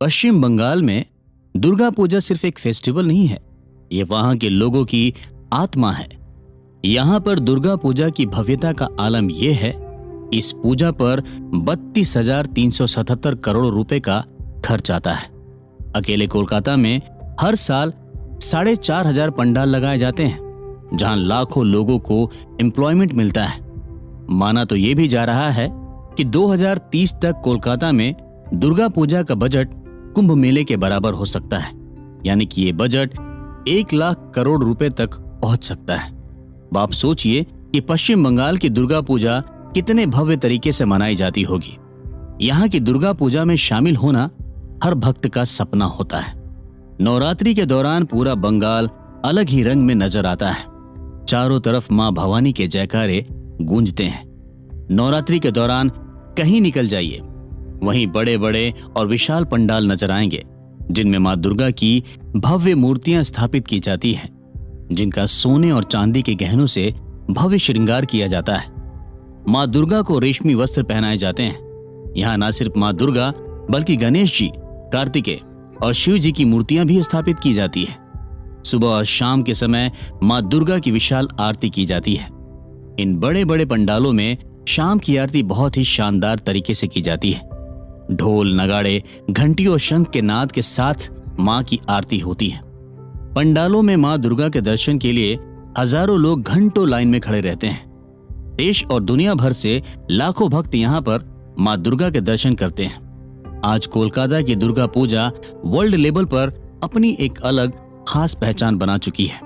पश्चिम बंगाल में दुर्गा पूजा सिर्फ एक फेस्टिवल नहीं है, ये वहां के लोगों की आत्मा है। यहाँ पर दुर्गा पूजा की भव्यता का आलम यह है, इस पूजा पर 32,377 करोड़ रुपए का खर्च आता है। अकेले कोलकाता में हर साल 4,500 पंडाल लगाए जाते हैं, जहां लाखों लोगों को एम्प्लॉयमेंट मिलता है। माना तो यह भी जा रहा है कि 2030 तक कोलकाता में दुर्गा पूजा का बजट कुंभ मेले के बराबर हो सकता है, यानी कि ये बजट 1 लाख करोड़ रुपए तक पहुंच सकता है। आप सोचिए कि पश्चिम बंगाल की दुर्गा पूजा कितने भव्य तरीके से मनाई जाती होगी। यहाँ की दुर्गा पूजा में शामिल होना हर भक्त का सपना होता है। नवरात्रि के दौरान पूरा बंगाल अलग ही रंग में नजर आता है। चारों तरफ मां भवानी के जयकारे गूंजते हैं। नवरात्रि के दौरान कहीं निकल जाइए, वहीं बड़े बड़े और विशाल पंडाल नजर आएंगे, जिनमें मां दुर्गा की भव्य मूर्तियां स्थापित की जाती हैं, जिनका सोने और चांदी के गहनों से भव्य श्रृंगार किया जाता है। मां दुर्गा को रेशमी वस्त्र पहनाए जाते हैं। यहाँ न सिर्फ मां दुर्गा बल्कि गणेश जी, कार्तिकेय और शिव जी की मूर्तियां भी स्थापित की जाती है। सुबह और शाम के समय मां दुर्गा की विशाल आरती की जाती है। इन बड़े बड़े पंडालों में शाम की आरती बहुत ही शानदार तरीके से की जाती है। ढोल, नगाड़े, घंटी और शंख के नाद के साथ मां की आरती होती है। पंडालों में मां दुर्गा के दर्शन के लिए हजारों लोग घंटों लाइन में खड़े रहते हैं। देश और दुनिया भर से लाखों भक्त यहाँ पर मां दुर्गा के दर्शन करते हैं। आज कोलकाता की दुर्गा पूजा वर्ल्ड लेवल पर अपनी एक अलग खास पहचान बना चुकी है।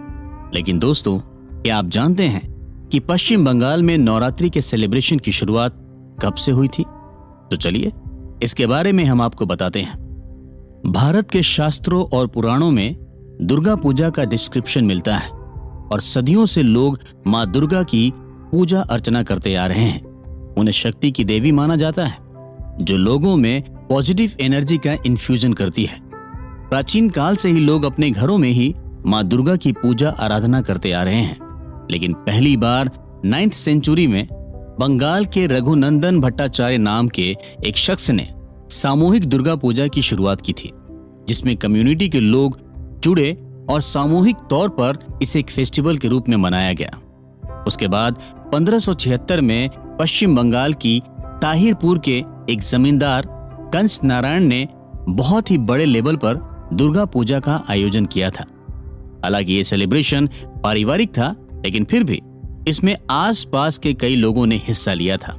लेकिन दोस्तों, क्या आप जानते हैं कि पश्चिम बंगाल में नवरात्रि के सेलिब्रेशन की शुरुआत कब से हुई थी? तो चलिए इसके बारे में हम आपको बताते हैं। भारत के शास्त्रों और पुराणों में दुर्गा पूजा का डिस्क्रिप्शन मिलता है और सदियों से लोग मां दुर्गा की पूजा अर्चना करते आ रहे हैं। उन्हें शक्ति की देवी माना जाता है, जो लोगों में पॉजिटिव एनर्जी का इन्फ्यूजन करती है। प्राचीन काल से ही लोग अपने घरों में ही मां दुर्गा की पूजा आराधना करते आ रहे हैं। लेकिन पहली बार 9th सेंचुरी में बंगाल के रघुनंदन भट्टाचार्य नाम के एक शख्स ने सामूहिक दुर्गा पूजा की शुरुआत की थी, जिसमें कम्युनिटी के लोग जुड़े और सामूहिक तौर पर इसे एक फेस्टिवल के रूप में मनाया गया। उसके बाद 1576 में पश्चिम बंगाल की ताहिरपुर के एक जमींदार कंस नारायण ने बहुत ही बड़े लेवल पर दुर्गा पूजा का आयोजन किया था। हालांकि ये सेलिब्रेशन पारिवारिक था, लेकिन फिर भी इसमें आसपास के कई लोगों ने हिस्सा लिया था।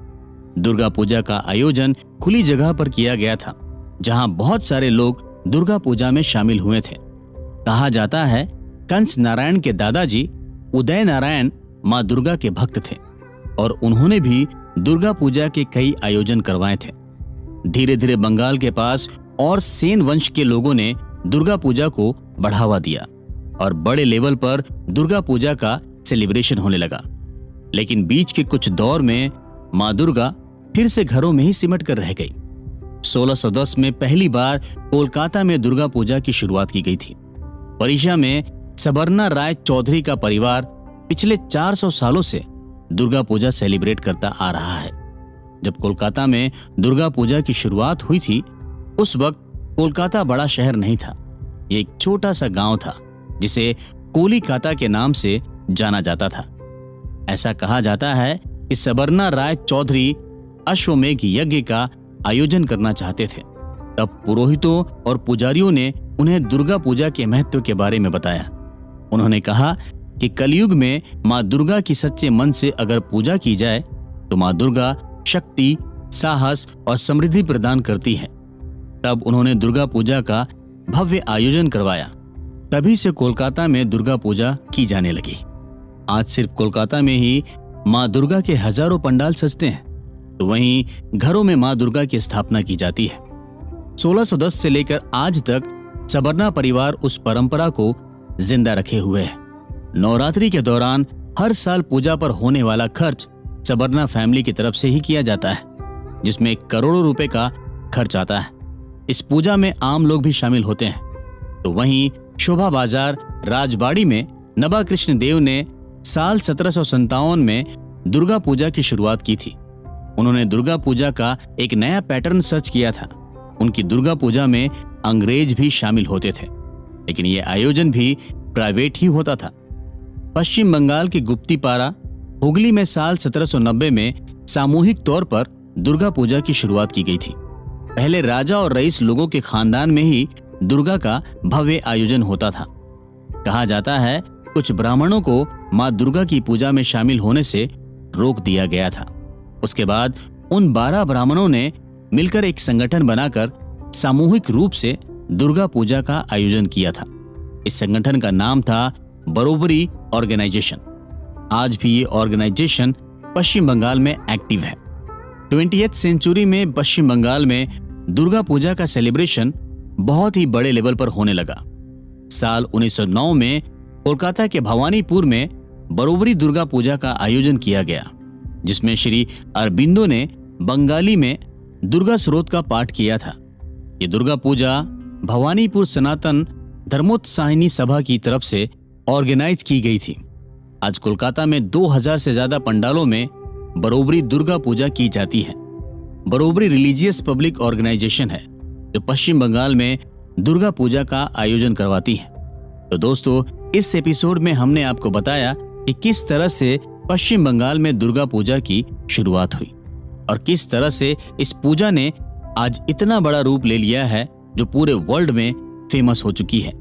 दुर्गा पूजा का आयोजन खुली जगह पर किया गया था, जहां बहुत सारे लोग दुर्गा पूजा में शामिल हुए थे। कहा जाता है कंस नारायण के दादाजी उदय नारायण मां दुर्गा के भक्त थे और उन्होंने भी दुर्गा पूजा के कई आयोजन करवाए थे। धीरे धीरे बंगाल के पास और सेन वंश के लोगों ने दुर्गा पूजा को बढ़ावा दिया और बड़े लेवल पर दुर्गा पूजा का सेलिब्रेशन होने लगा। लेकिन बीच के कुछ दौर में मां दुर्गा फिर से घरों में ही सिमट कर रह गई। 1610 में पहली बार कोलकाता में दुर्गा पूजा की शुरुआत की गई थी। ओडिशा में सबरना राय चौधरी का परिवार पिछले 400 सालों से दुर्गा पूजा सेलिब्रेट करता आ रहा है। जब कोलकाता में दुर्गा पूजा की शुरुआत हुई थी, उस वक्त कोलकाता बड़ा शहर नहीं था। ये एक छोटा सा गांव था, जिसे कोलीकाता के नाम से जाना जाता था। ऐसा कहा जाता है कि सबरना राय चौधरी अश्वमेघ यज्ञ का आयोजन करना चाहते थे। तब पुरोहितों और पुजारियों ने उन्हें दुर्गा पूजा के महत्व के बारे में बताया। उन्होंने कहा कि कलयुग में मां दुर्गा की सच्चे मन से अगर पूजा की जाए तो मां दुर्गा शक्ति, साहस और समृद्धि प्रदान करती है। तब उन्होंने दुर्गा पूजा का भव्य आयोजन करवाया। तभी से कोलकाता में दुर्गा पूजा की जाने लगी। आज सिर्फ कोलकाता में ही मां दुर्गा के हजारों पंडाल सजते हैं, तो वहीं घरों में मां दुर्गा की स्थापना की जाती है। 1610 से लेकर आज तक सबरना परिवार उस परंपरा को जिंदा रखे हुए है। नवरात्रि के दौरान हर साल पूजा पर होने वाला खर्च सबरना फैमिली की तरफ से ही किया जाता है, जिसमें करोड़ों रुपए का खर्च आता है। इस पूजा में आम लोग भी शामिल होते हैं। तो वहीं शोभा बाजार राजबाड़ी में नबा कृष्ण देव ने साल 1757 में दुर्गा पूजा की शुरुआत की थी। उन्होंने दुर्गा पूजा का एक नया पैटर्न सर्च किया था। उनकी दुर्गा पूजा में अंग्रेज भी शामिल होते थे, लेकिन ये आयोजन भी प्राइवेट ही होता था। पश्चिम बंगाल के गुप्तीपारा, हुगली में साल 1790 में सामूहिक तौर पर दुर्गा पूजा की शुरुआत की गई थी। पहले राजा और रईस लोगों के खानदान में ही दुर्गा का भव्य आयोजन होता था। कहा जाता है कुछ ब्राह्मणों को मां दुर्गा की पूजा में शामिल होने से रोक दिया गया था। उसके बाद उन 12 ब्राह्मणों ने मिलकर एक संगठन बनाकर सामूहिक रूप से दुर्गा पूजा का आयोजन किया था। इस संगठन का नाम था बरोबरी ऑर्गेनाइजेशन। आज भी ये ऑर्गेनाइजेशन पश्चिम बंगाल में एक्टिव है। 20th सेंचुरी में पश्चिम बंगाल में दुर्गा पूजा का सेलिब्रेशन बहुत ही बड़े लेवल पर होने लगा। साल 1909 में कोलकाता के भवानीपुर में बरोबरी दुर्गा पूजा का आयोजन किया गया, जिसमें श्री अरबिंदो ने बंगाली में दुर्गा स्रोत का पाठ किया था। ये दुर्गा पूजा भवानीपुर सनातन धर्मोत्साहिनी सभा की तरफ से ऑर्गेनाइज की गई थी। आज कोलकाता में 2000 से ज्यादा पंडालों में बरोबरी दुर्गा पूजा की जाती है। बरोबरी रिलीजियस पब्लिक ऑर्गेनाइजेशन है जो पश्चिम बंगाल में दुर्गा पूजा का आयोजन करवाती है। तो दोस्तों, इस एपिसोड में हमने आपको बताया कि किस तरह से पश्चिम बंगाल में दुर्गा पूजा की शुरुआत हुई और किस तरह से इस पूजा ने आज इतना बड़ा रूप ले लिया है जो पूरे वर्ल्ड में फेमस हो चुकी है।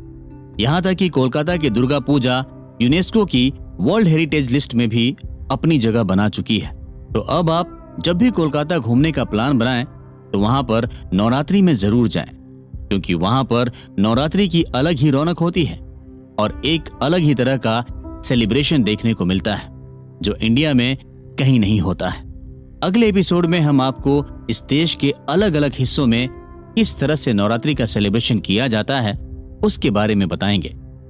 यहाँ तक कि कोलकाता की दुर्गा पूजा यूनेस्को की वर्ल्ड हेरिटेज लिस्ट में भी अपनी जगह बना चुकी है। तो अब आप जब भी कोलकाता घूमने का प्लान बनाएं तो वहां पर नवरात्रि में जरूर जाएं, क्योंकि वहां पर नवरात्रि की अलग ही रौनक होती है और एक अलग ही तरह का सेलिब्रेशन देखने को मिलता है जो इंडिया में कहीं नहीं होता है। अगले एपिसोड में हम आपको इस देश के अलग अलग हिस्सों में किस तरह से नवरात्रि का सेलिब्रेशन किया जाता है उसके बारे में बताएंगे।